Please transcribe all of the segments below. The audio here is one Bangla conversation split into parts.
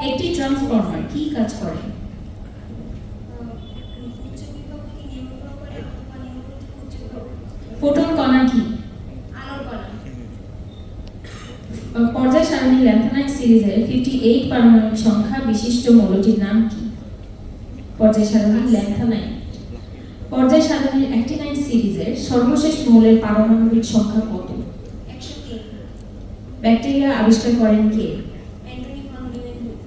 একটি ট্রান্সফর্মার কি কাজ করে? উচ্চ বিভব থেকে নিম্ন বিভব করে অথবা নিম্ন থেকে উচ্চ বিভব। ফোটন কণা কি? আলোর কণা। পর্যায় সারণীর ল্যান্থানাইট সিরিজের 58 পারমাণবিক সংখ্যা বিশিষ্ট মৌলটির নাম কি? পর্যায় সারণীর ল্যান্থানাইট। পর্যায় সারণীর অ্যাক্টিনাইট সিরিজের সর্বশেষ মৌলের পারমাণবিক সংখ্যা কত? 103। ব্যাকটেরিয়া আবিষ্কার করেন কে? Antony von Leeuwenhoek.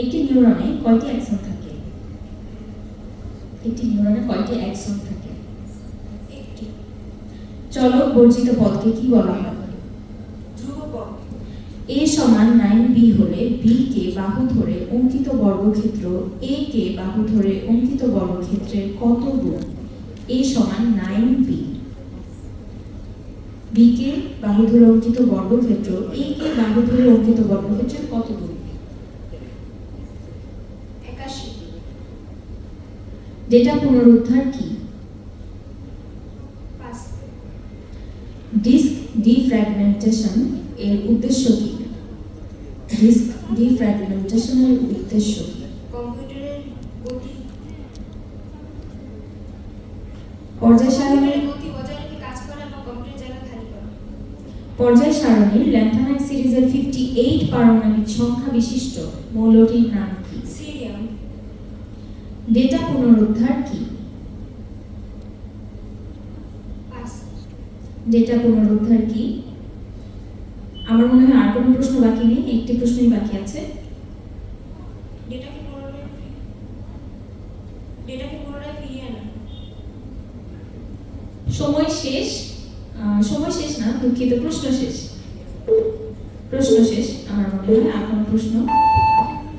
একটি নিউরনে কয়টি অ্যাক্সন থাকে? একটি নিউরনে কয়টি অ্যাক্সন থাকে? একটি। চলক বর্জিত পদকে কি বলা হয়? ধ্রুবপদ। a সমান 9b হলে b কে বাহু ধরে অঙ্কিত বর্গক্ষেত্র a কে বাহু ধরে অঙ্কিত বর্গক্ষেত্রের কত গুণ? a সমান 9b। b কে বাহু ধরে অঙ্কিত বর্গক্ষেত্র a কে বাহু ধরে অঙ্কিত বর্গক্ষেত্রের কত গুণ? 81। ডেটা পুনরুদ্ধার কি? 5। ডিস্ক ডিফ্র্যাগমেন্টেশন এর উদ্দেশ্য কি? ডিস্ক ডিফ্র্যাগমেন্টেশনের উদ্দেশ্য কি? কম্পিউটারের গতি পর্যায় সারণীর গতি বজায় রেখে কাজ করা এবং কম্পিউটারের জায়গা খালি করা। পর্যায় সারণীর ল্যান্থানাইট সিরিজের 58 পারমাণবিক সংখ্যা বিশিষ্ট মৌলটির নাম কি? সিরিয়াম। ডেটা পুনরুদ্ধার কি? 5। ডেটা পুনরুদ্ধার কি? আমার মনে হয় আর কোনো প্রশ্ন বাকি নেই, একটি প্রশ্নই বাকি আছে। ডেটাকে পুনরায় ফিরিয়ে আনা। সময় শেষ। সময় শেষ না, দুঃখিত, প্রশ্ন শেষ। প্রশ্ন শেষ আমার মনে হয়। আর কোনো প্রশ্ন?